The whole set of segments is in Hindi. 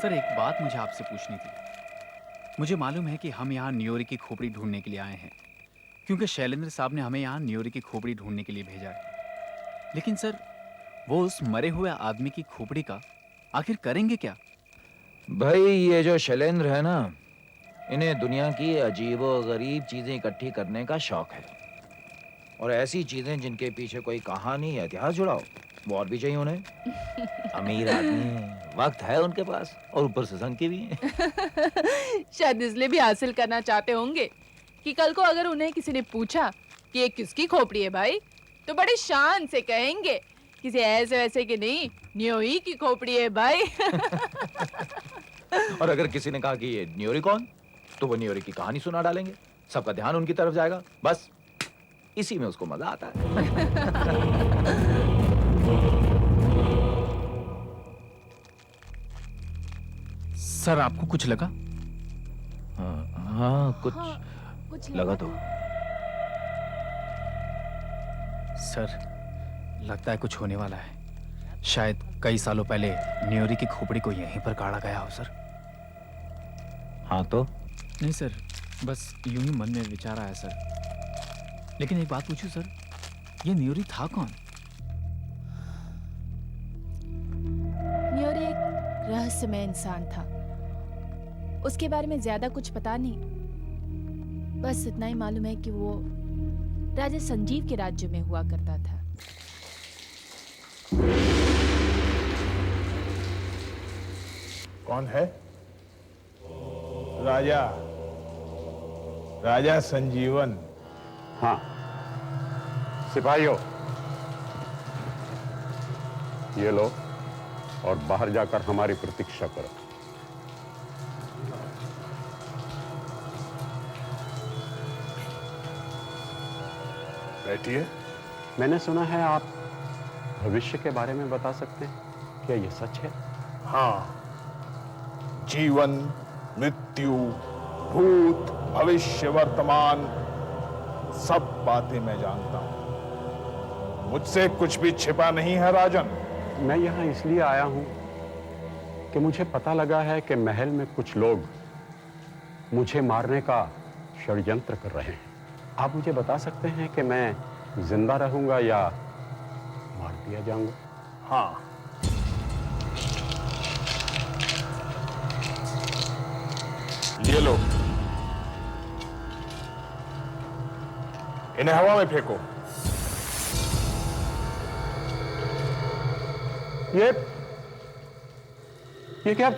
सर, एक बात मुझे आपसे पूछनी थी। मुझे मालूम है कि हम यहाँ न्योरी की खोपड़ी ढूंढने के लिए आए हैं, क्योंकि शैलेंद्र साहब ने हमें यहाँ न्योरी की खोपड़ी ढूंढने के लिए भेजा है। लेकिन सर, वो उस मरे हुए आदमी की खोपड़ी का आखिर करेंगे क्या? भाई ये जो शैलेंद्र है ना, इन्हें दुनिया की अजीबो गरीब चीजें इकट्ठी करने का शौक है। और ऐसी चीजें जिनके पीछे कोई कहानी या इतिहास जुड़ा हो, वो और भी चाहिए उन्हें। अमीर आदमी है, वक्त है उनके पास, और ऊपर से संग के भी हैं। शायद इसलिए भी हासिल करना चाहते होंगे कि कल को अगर उन्हें किसी ने पूछा कि ये किसकी खोपड़ी है भाई, तो बड़े शान से कहेंगे किसी ऐसे वैसे की नहीं, न्योई की खोपड़ी है भाई। और अगर किसी ने कहा कि ये न्योरी कौन, तो वो न्योरी की कहानी सुना डालेंगे। सबका ध्यान उनकी तरफ जाएगा। बस इसी में उसको मजा आता है। सर, आपको कुछ लगा? हाँ, कुछ लगा तो। सर, लगता है कुछ होने वाला है। शायद कई सालों पहले न्योरी की खोपड़ी को यहीं पर गाड़ा गया हो सर। हाँ तो नहीं सर, बस यूं ही मन में विचार आया सर। लेकिन एक बात पूछूं सर, ये न्योरी था कौन? न्योरी एक रहस्यमय इंसान था। उसके बारे में ज्यादा कुछ पता नहीं, बस इतना ही मालूम है कि वो राजा संजीव के राज्य में हुआ करता था। कौन है? राजा राजा संजीवन। हाँ, सिपाहियों, ये लो और बाहर जाकर हमारी प्रतीक्षा करो। बैठिए। मैंने सुना है आप भविष्य के बारे में बता सकते हैं, क्या ये सच है? हाँ, जीवन, मृत्यु, भूत, भविष्य, वर्तमान, सब बातें मैं जानता हूं। मुझसे कुछ भी छिपा नहीं है राजन। मैं यहाँ इसलिए आया हूँ कि मुझे पता लगा है कि महल में कुछ लोग मुझे मारने का षड्यंत्र कर रहे हैं। आप मुझे बता सकते हैं कि मैं जिंदा रहूंगा या मार दिया जाऊंगा? हाँ, ये लो, इन्हें हवा में फेंको। ये क्या?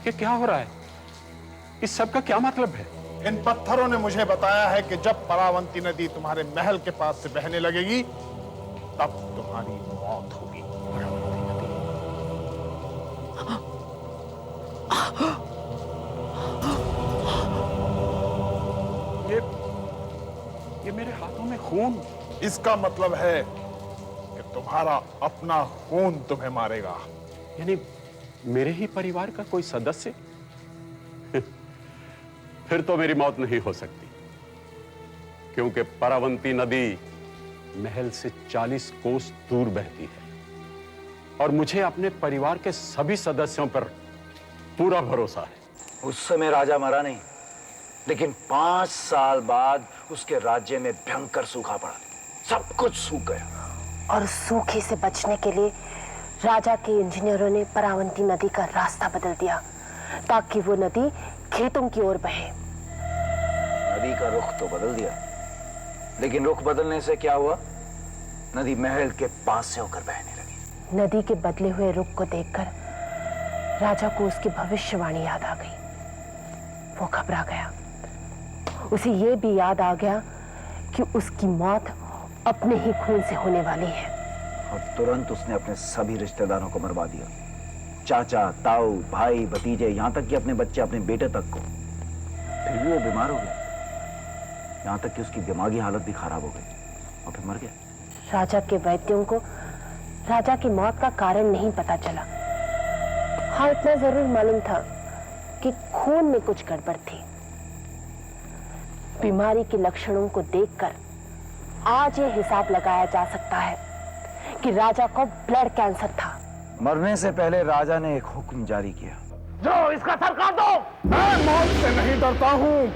ये क्या हो रहा है? इस सब का क्या मतलब है? इन पत्थरों ने मुझे बताया है कि जब परावंती नदी तुम्हारे महल के पास से बहने लगेगी, तब तुम्हारी मौत होगी। ये मेरे हाथों में खून। इसका मतलब है कि तुम्हारा अपना खून तुम्हें मारेगा। यानी मेरे ही परिवार का कोई सदस्य? फिर तो मेरी मौत नहीं हो सकती, क्योंकि परावंती नदी महल से 40 कोस दूर बहती है और मुझे अपने परिवार के सभी सदस्यों पर पूरा भरोसा है। उस समय राजा मरा नहीं, लेकिन 5 साल बाद उसके राज्य में भयंकर सूखा पड़ा। सब कुछ सूख गया। और सूखे से बचने के लिए राजा के इंजीनियरों ने परावंती नदी का रास्ता बदल दिया, ताकि वो नदी खेतों की ओर बहे। नदी का रुख तो बदल दिया, लेकिन रुख बदलने से क्या हुआ? नदी महल के पास से होकर बहने लगी। नदी के बदले हुए रुख को देखकर राजा को उसकी भविष्यवाणी याद आ गई। वो घबरा गया। उसे ये भी याद आ गया कि उसकी मौत अपने ही खून से होने वाली है। और तुरंत उसने अपने सभी रिश्तेदारों को मरवा दिया। चाचा, ताऊ, भाई, भतीजे, यहां तक कि अपने बच्चे, अपने बेटे तक को। फिर भी वो बीमार हो गया। यहाँ तक कि उसकी दिमागी हालत भी खराब हो गई और फिर मर गया। राजा के वैद्यों को राजा की मौत का कारण नहीं पता चला। हाँ, इतना जरूर मालूम था कि खून में कुछ गड़बड़ थी। बीमारी के लक्षणों को देखकर आज ये हिसाब लगाया जा सकता है कि राजा को ब्लड कैंसर था। मरने से पहले राजा ने एक हुक्म जारी किया, जो इसका सर काट दो। मैं मौत से नहीं डरता हूं,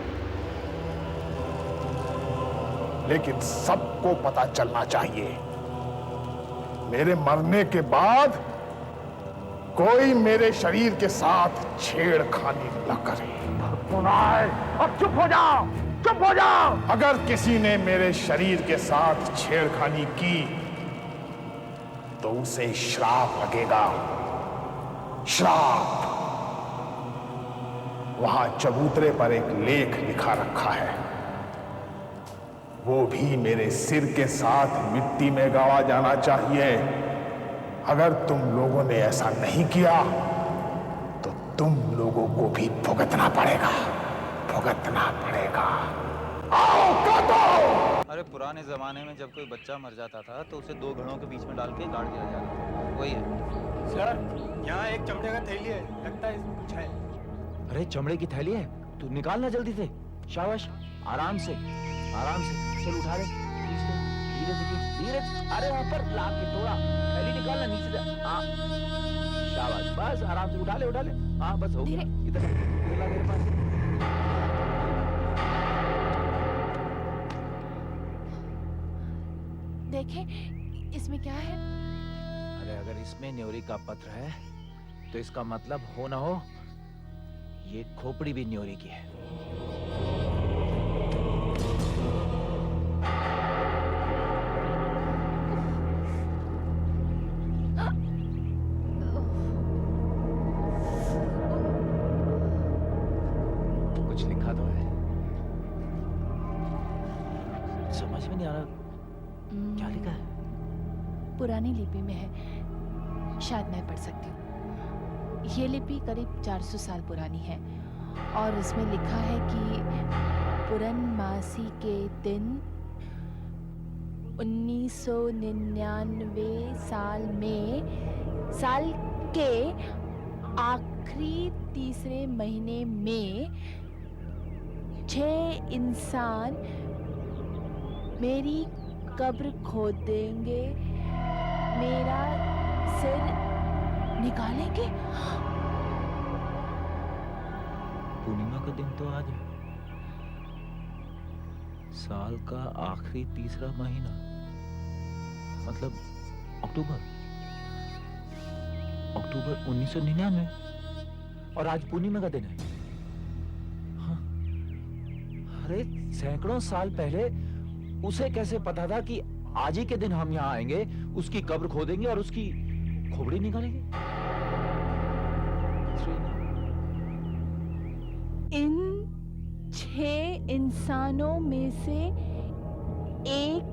लेकिन सबको पता चलना चाहिए मेरे मरने के बाद कोई मेरे शरीर के साथ छेड़खानी न करे। अब चुप हो जाओ, चुप हो जाओ। अगर किसी ने मेरे शरीर के साथ छेड़खानी की तो उसे श्राप लगेगा, श्राप। वहां चबूतरे पर एक लेख लिखा रखा है, वो भी मेरे सिर के साथ मिट्टी में गाड़ा जाना चाहिए। अगर तुम लोगों ने ऐसा नहीं किया तो तुम लोगों को भी भुगतना पड़ेगा, भुगतना पड़ेगा। आओ काटो। अरे पुराने जमाने में जब कोई बच्चा मर जाता था तो उसे दो घड़ों के बीच में डाल के गाड़ दिया जाता था, वही है। सर, यहाँ एक चमड़े का थैली है, लगता है इसमें कुछ है। अरे चमड़े की थैली है, तू निकालना जल्दी से। शाबाश, आराम से, आराम से। चल उठा ले, खींच ले, धीरे से, धीरे से। अरे ऊपर ला के थोड़ा थैली निकालना, नीचे से। हाँ, शाबाश, बस आराम से उठा ले, उठा ले। हाँ बस हो गया। इधर ला मेरे पास। देखें इसमें क्या है। अरे अगर इसमें न्योरी का पत्र है तो इसका मतलब हो ना हो ये खोपड़ी भी न्योरी की है। कुछ लिखा तो है, समझ में नहीं आ रहा क्या लिखा है। पुरानी लिपि में है, शायद मैं पढ़ सकती हूँ। ये लिपि करीब 400 साल पुरानी है और इसमें लिखा है कि पूर्णमासी के दिन 1999 साल के आखिरी तीसरे महीने में 6 इंसान मेरी कब्र खोदेंगे, मेरा सिर निकालेंगे। पूर्णिमा का दिन तो आज है, साल का आखिरी तीसरा महीना, मतलब अक्टूबर 1999, और आज पूर्णिमा का दिन है। हाँ। अरे सैकड़ों साल पहले उसे कैसे पता था कि आज ही के दिन हम यहाँ आएंगे, उसकी कब्र खोदेंगे और उसकी खोपड़ी निकालेंगे। इन 6 इंसानों में से एक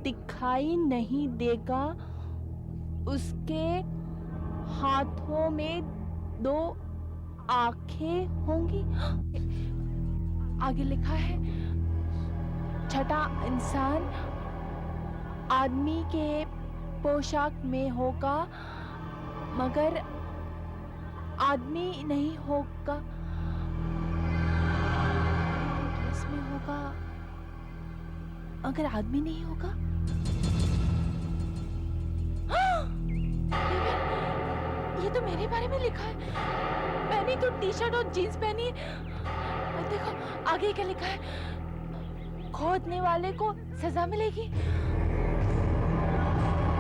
दिखाई नहीं देगा, उसके हाथों में 2 आंखें होंगी। आगे लिखा है, छठा इंसान आदमी के पोशाक में होगा मगर आदमी नहीं होगा, इसमें होगा अगर आदमी नहीं होगा। ये तो मेरे बारे में लिखा है। मैंने तो टी शर्ट और जीन्स पहनी है। और देखो आगे क्या लिखा है, खोदने वाले को सजा मिलेगी,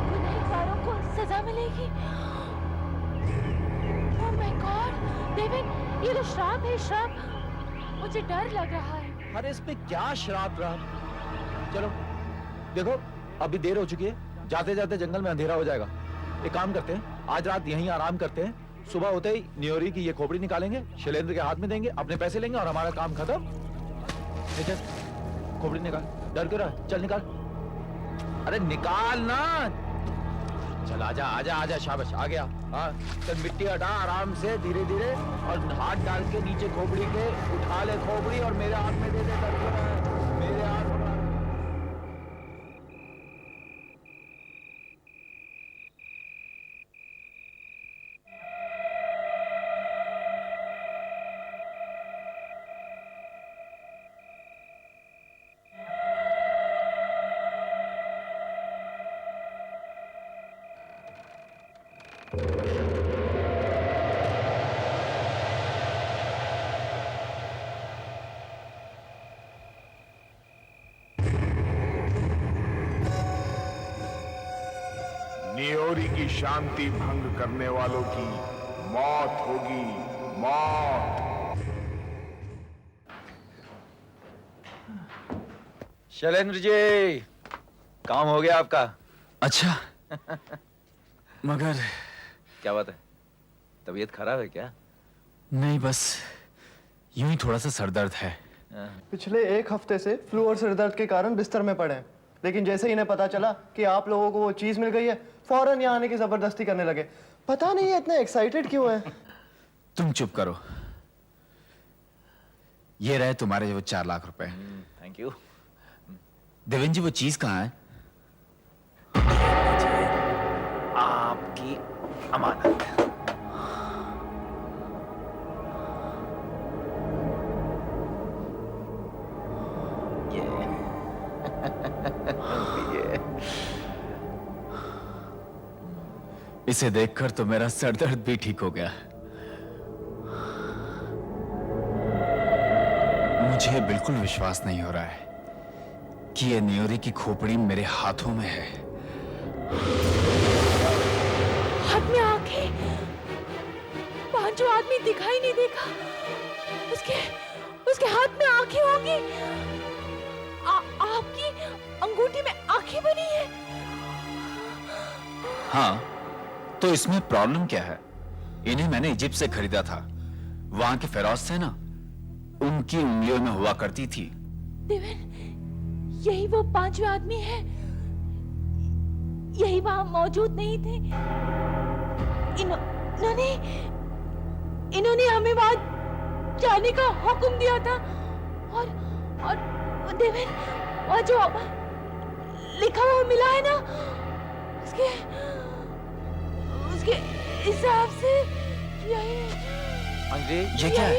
गुनहगारों को सजा मिलेगी। ओह माय गॉड, डेविड, ये तो श्राप है, श्राप। मुझे डर लग रहा है। अरे इसमें क्या श्राप रहा। चलो देखो अभी देर हो चुकी है, जाते जाते जंगल में अंधेरा हो जाएगा। एक काम करते हैं, आज रात यहीं आराम करते हैं, सुबह होते ही न्योरी की ये खोपड़ी निकालेंगे, शैलेंद्र के हाथ में देंगे, अपने पैसे लेंगे और हमारा काम खत्म। ठीक है, खोपड़ी निकाल, डर क्यों रहा, चल निकाल। अरे निकाल ना, चल आजा आजा आजा, शाबाश आ गया। हाँ चल मिट्टी हटा आराम से, धीरे धीरे, और हाथ डाल के नीचे खोपड़ी के उठा ले खोपड़ी और मेरे हाथ में दे दे। डर क्यों रहा है? नियोरी की शांति भंग करने वालों की मौत होगी, मौत। शैलेंद्र जी, काम हो गया आपका? अच्छा मगर क्या बात है, तबीयत खराब है क्या? नहीं, बस यूं ही थोड़ा सा सर दर्द है। पिछले 1 हफ्ते से फ्लू और सिर दर्द के कारण बिस्तर में पड़े हैं, लेकिन जैसे ही इन्हें पता चला कि आप लोगों को वो चीज मिल गई है, फौरन यहाँ आने की जबरदस्ती करने लगे। पता नहीं ये इतने एक्साइटेड क्यों हैं? तुम चुप करो। ये रहे तुम्हारे वो 4 लाख रुपए। Thank you. देवेंद्र जी, वो चीज कहाँ है? आपकी अमानत। इसे देखकर तो मेरा सर दर्द भी ठीक हो गया। मुझे बिल्कुल विश्वास नहीं हो रहा है कि ये न्योरी की खोपड़ी मेरे हाथों में है। हाथ में आंखें, 5 आदमी दिखाई नहीं देखा। उसके हाथ में आंखें होंगी। आपकी अंगूठी में आंखें बनी है। हाँ, तो इसमें प्रॉब्लम क्या है? इन्हें मैंने इजिप्ट से खरीदा था। वहां के फेरोज थे ना, उनकी उंगलियों में हुआ करती थी। देवन, यही वो 5वें आदमी है। यही वहां मौजूद नहीं थे। इन्होंने हमें वहां जाने का हुक्म दिया था। और देवन, वहां जो लिखा हुआ मिला है ना, उसके हिसाब से यही। अंजलि, ये क्या है?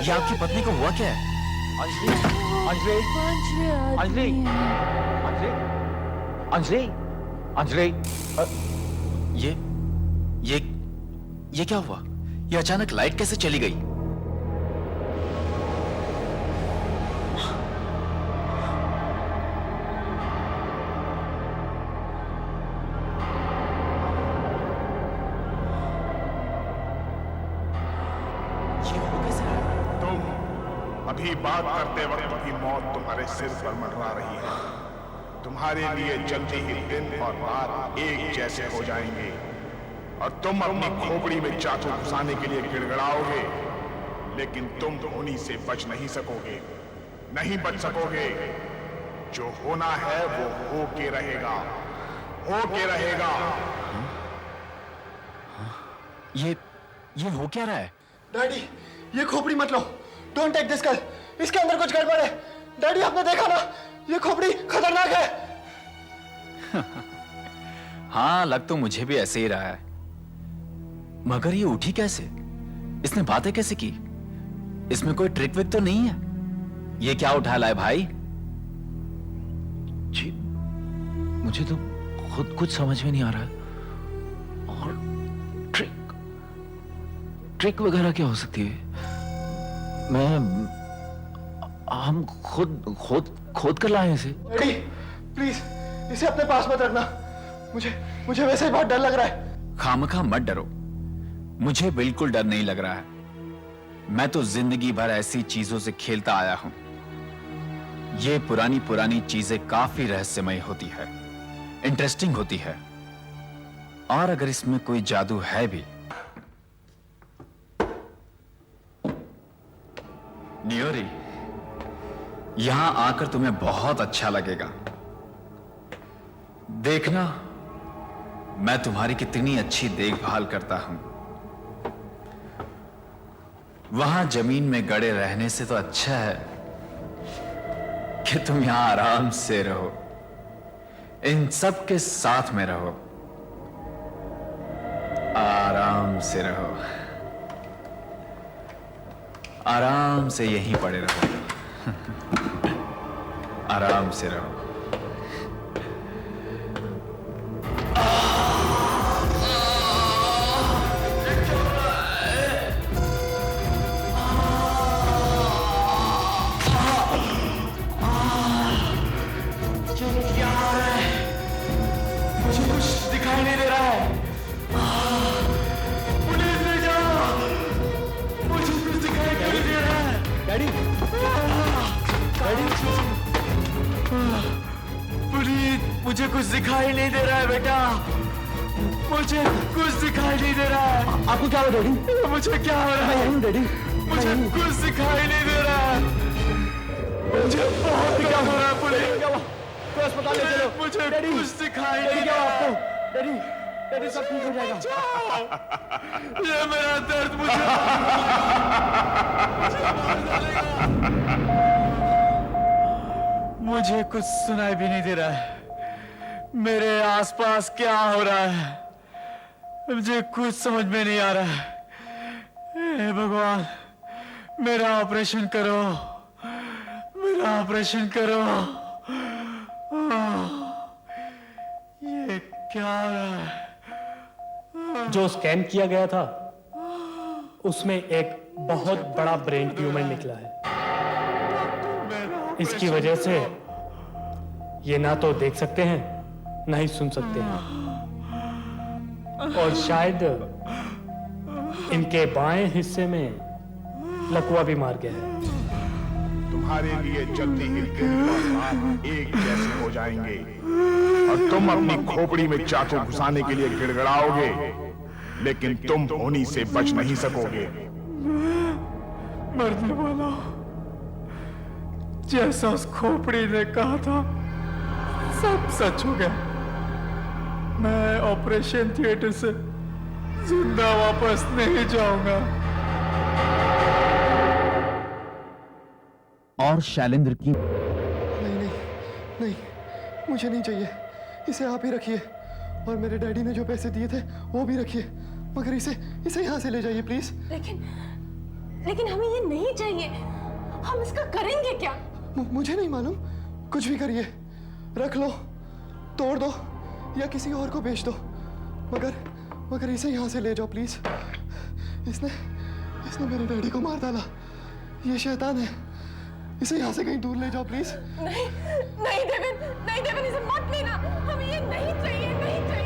ये आपकी पत्नी को हुआ क्या है? अंजलि, अंजलि, अंजलि, अंजलि, अंजलि, अंजलि। ये क्या हुआ? ये अचानक लाइट कैसे चली गई? अभी बात करते वक्त की मौत तुम्हारे सिर पर मंडरा रही है। तुम्हारे लिए जल्दी ही दिन और रात एक जैसे हो जाएंगे और तुम अपनी खोपड़ी में चाकू घुसाने के लिए गिड़गिड़ाओगे, लेकिन तुम होनी से बच नहीं सकोगे, नहीं बच सकोगे। जो होना है वो हो के रहेगा, हो के रहेगा। ये हो क्या रहा है? डैडी, ये खोपड़ी मत लो। Don't take this girl. इसके अंदर कुछ गड़बड़ है। डैडी, आपने देखा ना, ये खोपड़ी खतरनाक है। हाँ, लग तो मुझे भी ऐसे ही रहा है। मगर ये उठी कैसे? इसने बातें कैसे की? इसमें कोई ट्रिक विक तो नहीं है? ये क्या उठा लाए भाई? जी, मुझे तो खुद कुछ समझ में नहीं आ रहा है। और ट्रिक वगैरह क्या हो सकती है? हम खोद कर लाए इसे। डैडी, प्लीज इसे अपने पास मत रखना। मुझे वैसे ही बहुत डर लग रहा है। खामखा मत डरो, मुझे बिल्कुल डर नहीं लग रहा है। मैं तो जिंदगी भर ऐसी चीजों से खेलता आया हूं। ये पुरानी चीजें काफी रहस्यमय होती है, इंटरेस्टिंग होती है। और अगर इसमें कोई जादू है भी। न्योरी, यहां आकर तुम्हें बहुत अच्छा लगेगा। देखना मैं तुम्हारी कितनी अच्छी देखभाल करता हूं। वहां जमीन में गड़े रहने से तो अच्छा है कि तुम यहां आराम से रहो, इन सब के साथ में रहो, आराम से रहो, आराम से यहीं पड़े रहो। आराम से रहो। मुझे कुछ दिखाई नहीं दे रहा। पुनीत, मुझे कुछ दिखाई नहीं दे रहा है बेटा, मुझे कुछ दिखाई नहीं दे रहा है। आपको क्या हुआ डैडी? मुझे क्या हो रहा है डैडी, मुझे कुछ दिखाई नहीं दे रहा है, मुझे बहुत क्या हो रहा है पुनीत, तो अस्पताल ले चलो। मुझे कुछ दिखाई नहीं दे क्या रहा आपको? है। डैडी, डैडी सब ठीक हो जाएगा। ये मेरा दर्द मुझे मार डालेगा। मुझे कुछ सुनाई भी नहीं दे रहा है, मेरे आसपास क्या हो रहा है मुझे कुछ समझ में नहीं आ रहा है। हे भगवान, मेरा ऑपरेशन करो, मेरा ऑपरेशन करो। ये क्या हो रहा है? जो स्कैन किया गया था उसमें एक बहुत बड़ा ब्रेन ट्यूमर निकला है। इसकी वजह से ये ना तो देख सकते हैं ना ही सुन सकते हैं, और शायद इनके बाएं हिस्से में लकवा भी मार गया है। तुम्हारे लिए जल्दी ही दिन और रात एक जैसे हो जाएंगे और तुम अपनी खोपड़ी में चाकू घुसाने के लिए गिड़गिड़ाओगे, लेकिन तुम होनी से बच नहीं सकोगे। मरने वाला जैसा उस खोपड़ी ने कहा था सब सच हो गया। मैं ऑपरेशन थिएटर से जिंदा वापस नहीं जाऊंगा। और शैलेंद्र की नहीं नहीं नहीं, मुझे नहीं चाहिए, इसे आप ही रखिए। और मेरे डैडी ने जो पैसे दिए थे वो भी रखिए, मगर इसे यहाँ से ले जाइए प्लीज। लेकिन हमें ये नहीं चाहिए, हम इसका करेंगे क्या? मुझे नहीं मालूम, कुछ भी करिए, रख लो, तोड़ दो या किसी और को बेच दो, मगर इसे यहाँ से ले जाओ प्लीज। इसने मेरे डैडी को मार डाला, ये शैतान है, इसे यहाँ से कहीं दूर ले जाओ प्लीज। नहीं नहीं देवन, इसे मत लेना, हमें ये नहीं चाहिए, नहीं चाहिए।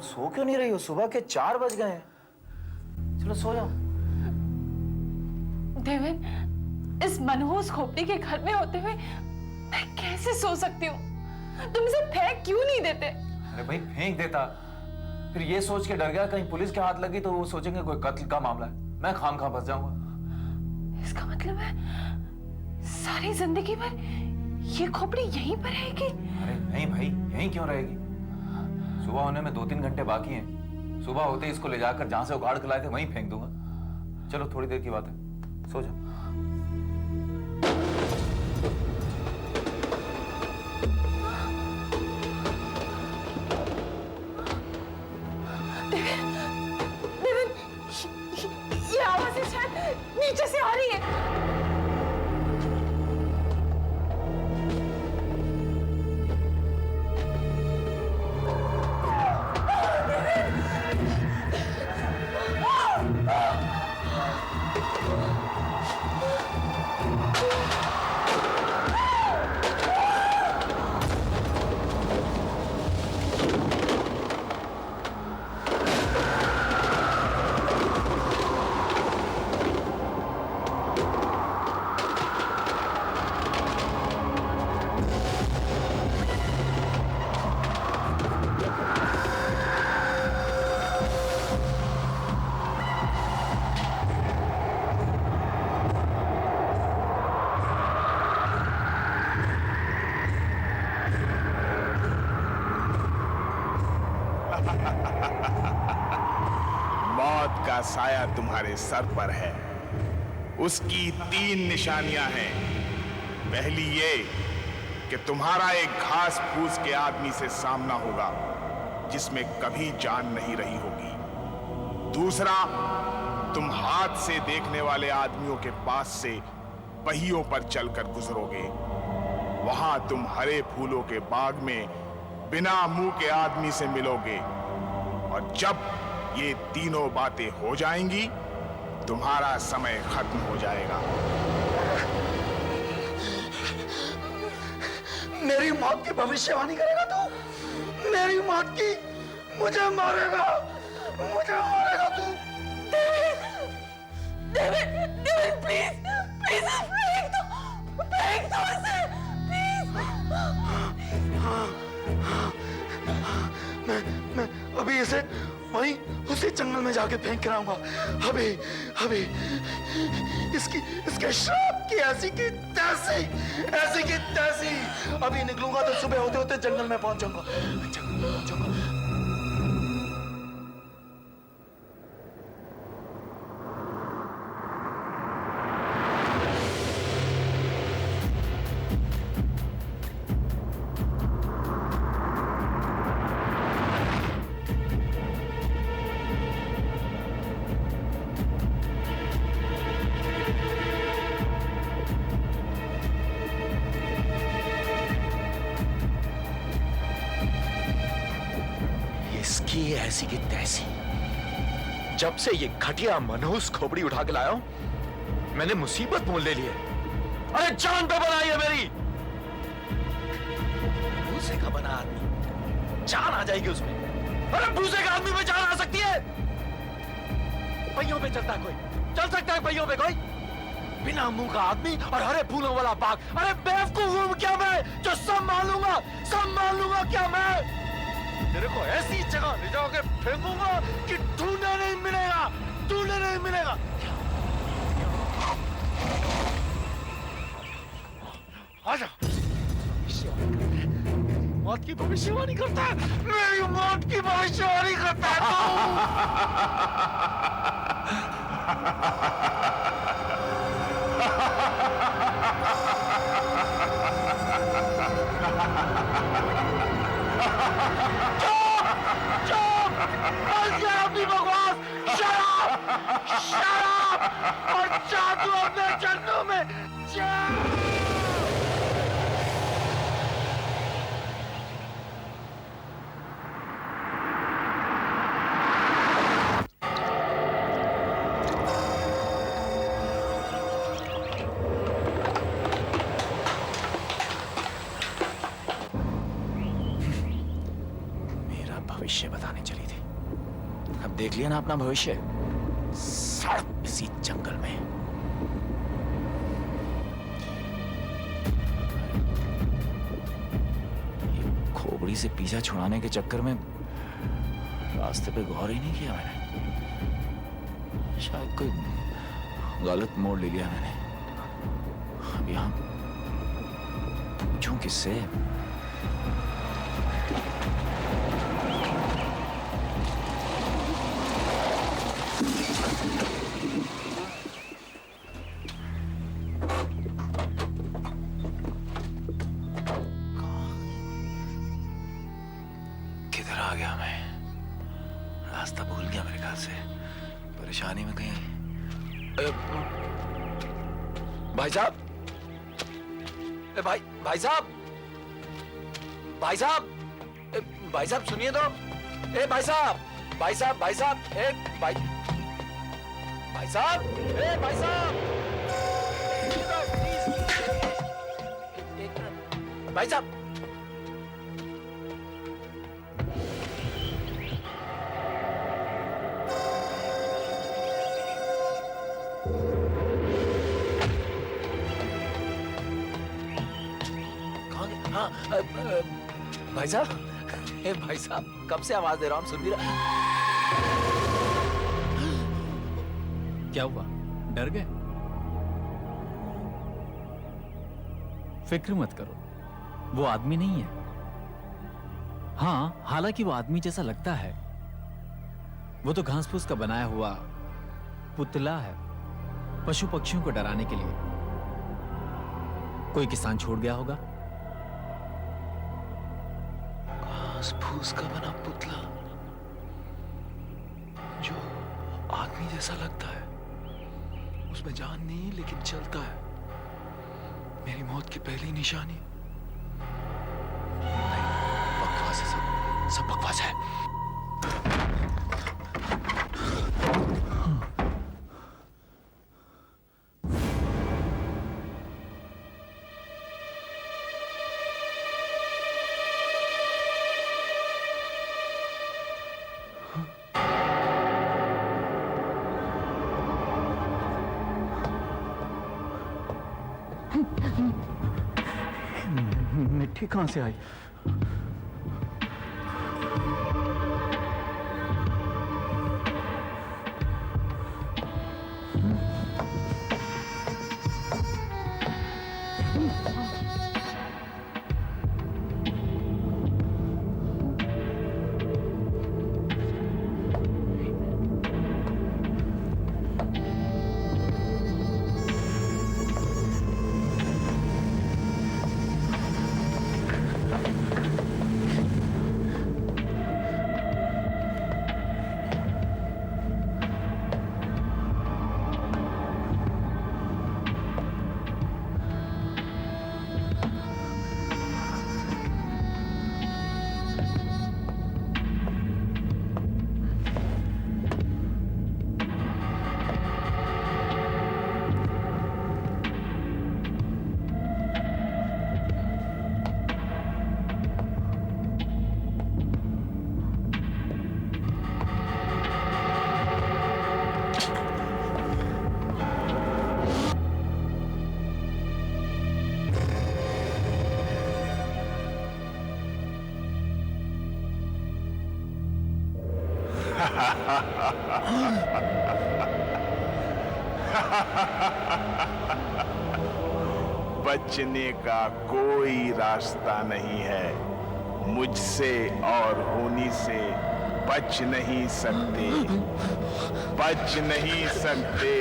सो क्यों नहीं रही हो? सुबह के 4 बज गए हैं। चलो सो जाओ। देवन, इस मनहूस खोपड़ी के घर में होते हुए मैं कैसे सो सकती हूँ? तुम इसे फेंक क्यों नहीं देते? अरे भाई फेंक देता, फिर ये सोच के डर गया कहीं पुलिस के हाथ लगी तो वो सोचेंगे कोई कत्ल का मामला है, मैं खामखा फंस जाऊंगा। इसका मतलब है सारी जिंदगी भर ये खोपड़ी यहीं पर रहेगी? अरे नहीं भाई, यहीं क्यों रहेगी? सुबह होने में 2-3 घंटे बाकी हैं। सुबह होते ही इसको ले जाकर जहां से उखाड़ के लाए थे वहीं फेंक दूंगा। चलो थोड़ी देर की बात है, सो जाओ। देवन, ये आवाज़ें शायद नीचे से आ रही है। मौत का साया तुम्हारे सर पर है। उसकी 3 निशानियां हैं। पहली ये कि तुम्हारा एक घास फूस के आदमी से सामना होगा जिसमें कभी जान नहीं रही होगी। दूसरा, तुम हाथ से देखने वाले आदमियों के पास से पहियों पर चलकर गुजरोगे। वहां तुम हरे फूलों के बाग में बिना मुंह के आदमी से मिलोगे, और जब ये तीनों बातें हो जाएंगी तुम्हारा समय खत्म हो जाएगा। मेरी मौत की भविष्यवाणी करेगा तू? मेरी मौत की? मुझे मारेगा, मुझे मारेगा तू? डेविड, डेविड प्लीज, प्लीज फेंक दो उसे, प्लीज। मैं अभी इसे वहीं उसी जंगल में जाके फेंक कर आऊंगा। अभी अभी इसके श्राप की ऐसी की तैसी अभी निकलूंगा तो सुबह होते होते जंगल में पहुंच जाऊंगा। इसकी ऐसी की तैसी। जब से ये घटिया मनहूस खोपड़ी उठा के लाया हूं मैंने मुसीबत मोल ले ली है। अरे जान पे बनाई है मेरी। भूसे का बना आदमी जान आ जाएगी उसमें। अरे भूसे का आदमी में जान आ सकती है? पहियों पे चलता कोई चल सकता है? पहियों पे कोई? बिना मुंह का आदमी और हरे फूलों वाला बाग। अरे बेवकूफ हूं क्या मैं जो सब मान लूंगा क्या मैं? तेरे को ऐसी जगह ले जाओगे फेंकूंगा कि ढूंढने नहीं मिलेगा। आजा। मौत की भविष्यवाणी करता है, मेरी मौत की भविष्यवाणी करता है शराब और जादू अपने जन्नों में मेरा भविष्य बताने चली थी। अब देख लिया ना अपना भविष्य इसी जंगल में। ये खोपड़ी से पीछा छुड़ाने के चक्कर में रास्ते पे गौर ही नहीं किया मैंने। शायद कोई गलत मोड़ ले लिया मैंने। अब यहां पूछूं किससे? किधर आ गया मैं? रास्ता भूल गया मेरे ख्याल से। परेशानी में कहीं भाई साहब, भाई साहब, भाई साहब सुनिए तो। भाई साहब, भाई साहब, भाई साहब, भाई साहब, भाई साहब, भाई साहब। हाँ, भाई साहब, भाई साहब, कब से आवाज दे रहा हूँ, सुन भी रहा। क्या हुआ? डर गए? फिक्र मत करो, वो आदमी नहीं है। हाँ, हालांकि वो आदमी जैसा लगता है। वो तो घास फूस का बनाया हुआ पुतला है, पशु पक्षियों को डराने के लिए। कोई किसान छोड़ गया होगा। घास फूस का बना पुतला जो आदमी जैसा लगता है, उसमें जान नहीं लेकिन चलता है। मेरी मौत की पहली निशानी सब बकवास है। मिट्टी कहां से आई? बचने का कोई रास्ता नहीं है। मुझसे और होनी से बच नहीं सकते, बच नहीं सकते।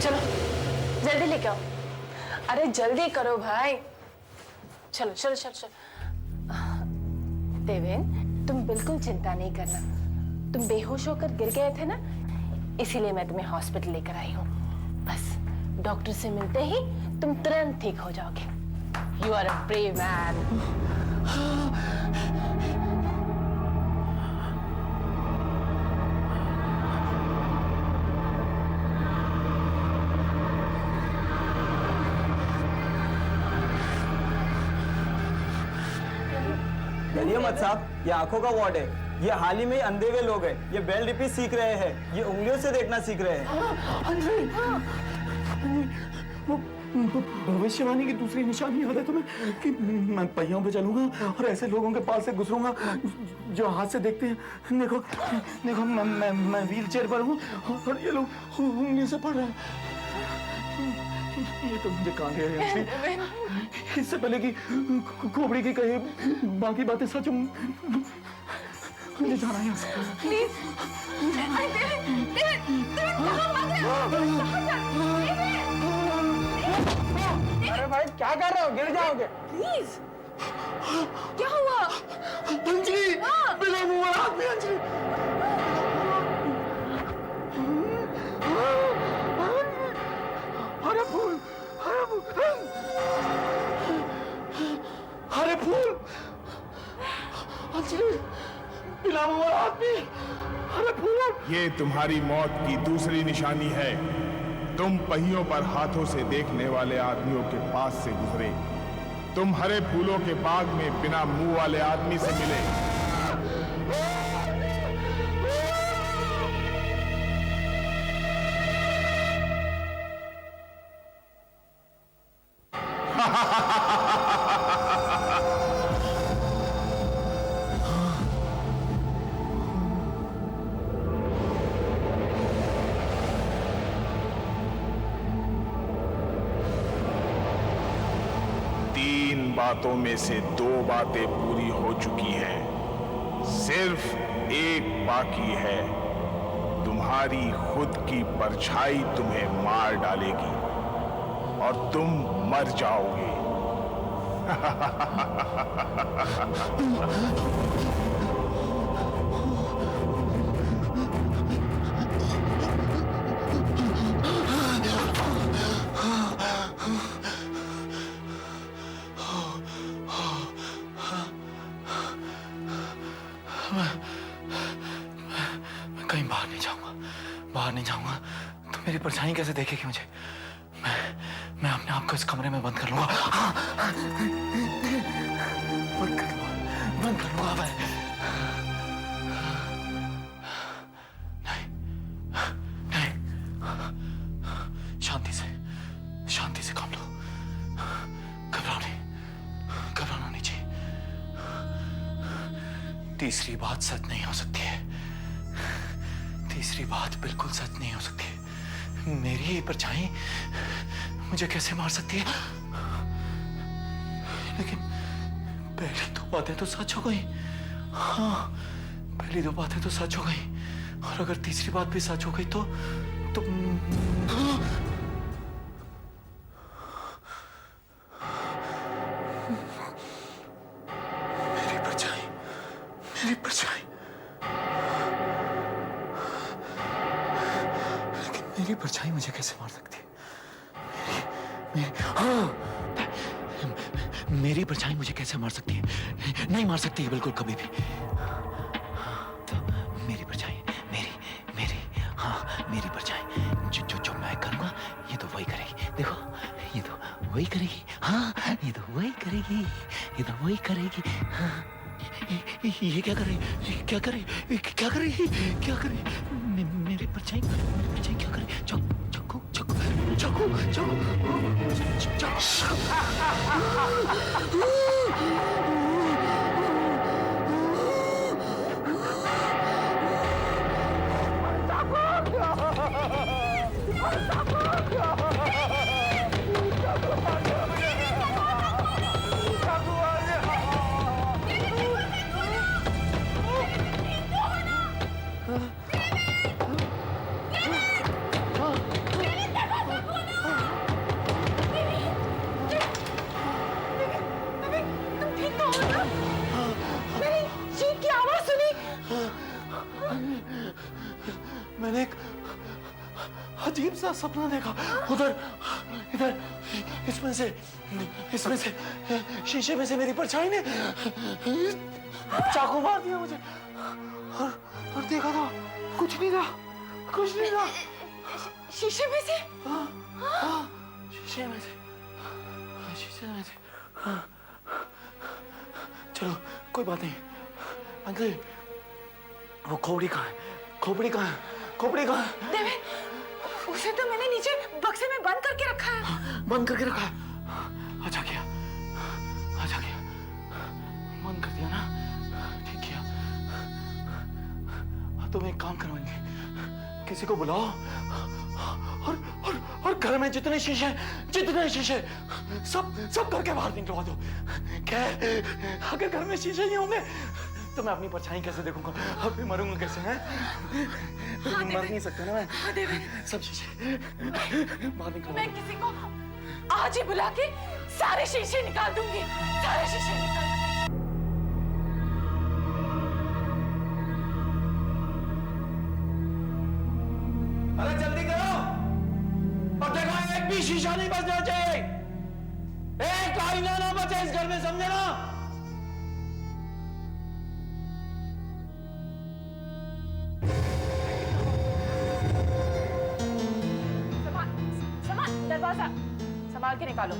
चलो जल्दी लेके आओ। अरे जल्दी करो भाई। चलो चलो चलो चलो। देवेन, तुम बिल्कुल चिंता नहीं करना। तुम बेहोश होकर गिर गए थे ना, इसीलिए मैं तुम्हें हॉस्पिटल लेकर आई हूँ। बस डॉक्टर से मिलते ही तुम तुरंत ठीक हो जाओगे। You are a brave man. डरिए मत साहब, ये आंखों का वार्ड है। ये हाल ही में अंधे हुए लोग हैं। ये बेल लिपि सीख रहे हैं। ये उंगलियों से देखना सीख रहे हैं। वो भविष्यवाणी की दूसरी निशानी याद है तुम्हें कि मैं पहियों पे चलूंगा और ऐसे लोगों के पास से गुजरूंगा जो हाथ से देखते हैं। देखो देखो मैं व्हील चेयर पर हूँ और ये लोग उंगली से पढ़ रहे हैं। ये तो मुझे कहाँ ले रहे हैं? इससे पहले कि खोपड़ी की कही बाकी बातें सच मुझे जाना है। प्लीज। अरे भाई क्या कर रहे हो? गिर जाओगे। प्लीज। क्या हुआ? अंजलि, मेरा मुंह हाथ में। अंजलि, हरे फूल, हरे फूल, हरे फूल। अंजलि, पिला मुंह हाथ में, हरे फूल। ये तुम्हारी मौत की दूसरी निशानी है। तुम पहियों पर हाथों से देखने वाले आदमियों के पास से गुजरे। तुम हरे फूलों के बाग में बिना मुंह वाले आदमी से मिले। बातों में से 2 बातें पूरी हो चुकी हैं, सिर्फ एक बाकी है। तुम्हारी खुद की परछाई तुम्हें मार डालेगी और तुम मर जाओगे। मैं कहीं बाहर नहीं जाऊंगा, बाहर नहीं जाऊंगा। तो मेरी परछाई कैसे देखेगी मुझे? मैं अपने आप को इस कमरे में बंद कर लूंगा। बंद कर लूंगा मैं। नहीं, शांति से काम लो। घबराना नहीं चाहिए। तीसरी बात सच नहीं हो सकती है। तीसरी बात बिल्कुल सच नहीं हो सकती है। मेरी ही परछाई मुझे कैसे मार सकती है? लेकिन पहली 2 बातें तो सच हो गई। हाँ, पहली 2 बातें तो सच हो गई, और अगर तीसरी बात भी सच हो गई तो मेरी परछाई, लेकिन मेरी परछाई मुझे कैसे मार सकती है? मेरी परछाई मुझे कैसे मार सकती है? नहीं मार सकती है बिल्कुल, कभी भी। तो मेरी परछाई, मेरी परछाई, जो मैं करूंगा ये तो वही करेगी। देखो, ये तो वही करेगी। हाँ, ये तो वही करेगी, ये तो वही करेगी। हाँ, ये क्या करेगी? क्या करेगी? मेरी परछाई क्या करे? चाकू। मैंने एक अजीब सा सपना देखा। इधर इसमें से शीशे में से मेरी परछाई ने चाकू मार दिया मुझे, और देखा था कुछ नहीं था। शीशे में से? शीशे में से। हाँ। चलो कोई बात नहीं। अंकल, वो खोपड़ी कहाँ है? देवेन, उसे तो मैंने नीचे बक्से में बंद करके रखा है। अच्छा किया। बंद कर दिया ना? ठीक किया। तुम एक काम करो, किसी को बुलाओ और घर में जितने शीशे सब करके बाहर निकलवा दो। क्या अगर घर में शीशे नहीं होंगे तो मैं अपनी परछाई कैसे देखूंगा? अभी मरूंगा कैसे? हैं? मर नहीं सकता ना मैं। सब शीशे बाहर निकलवा दो। मैं किसी को आज ही बुला के सारे शीशे निकाल दूंगी। अरे जल्दी करो, और देखो एक भी शीशा नहीं बचना चाहिए। एक आईना ना बचे इस घर में, समझे ना? दरवाजा संभाल के निकालो।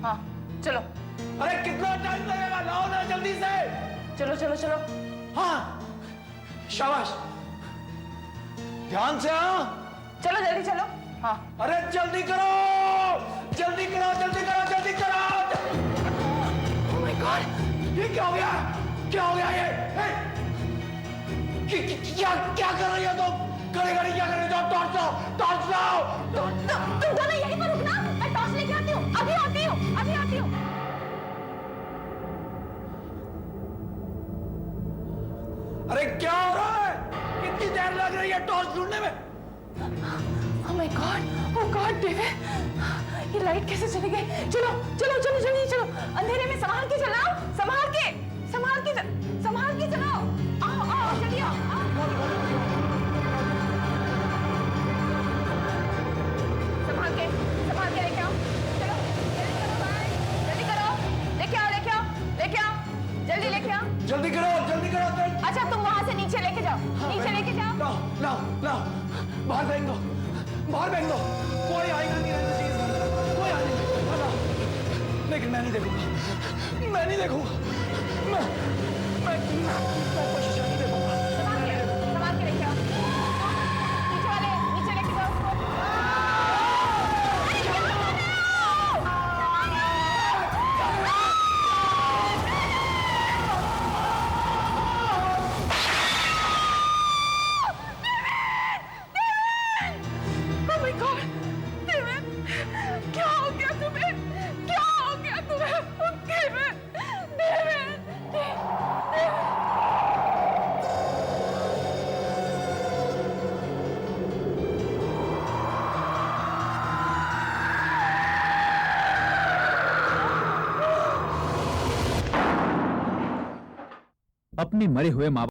हाँ चलो। अरे कितना टाइम लगेगा? लाओ ना जल्दी से। चलो। हाँ शाबाश, ध्यान से। हाँ चलो जल्दी चलो। हाँ अरे जल्दी करो। ओह माय गॉड, ये क्या हो गया ये? क्या कर रही हो तुम? घड़ी क्या कर रही हो? टॉर्च लाओ। तुम दोनों यहीं पर रुकना, मैं टॉर्च लेके आती हूँ। अभी आती हूँ। अरे क्या हो रहा है? कितनी देर लग रही है टॉर्च ढूंढने में? Oh my God! Oh God, David! ये लाइट कैसे चली गई? चलो, चलो, चलो, जल्दी चलो। अंधेरे में संभाल के चलाओ, संभाल के चलाओ। आओ, आओ, जल्दी आओ। संभाल के लेके आओ। चलो, जल्दी करो भाई, जल्दी करो। लेके आओ, जल्दी लेके आओ। जल्दी करो अच्छा, तुम वहां से नीचे लेके जाओ। लाओ, बाहर फेंक दो। कोई आएगा नहीं, रहना चाहिए। कोई आएगा नहीं। लाओ। लेकिन मैं नहीं देखूंगा। मैं कोशिश नहीं देखूंगा। संभाल के लेके आओ। नीचे लेके जाओ उसको। Oh my God! डेविड, क्या हो गया तुम्हें? डेविड! अपने मरे हुए माँ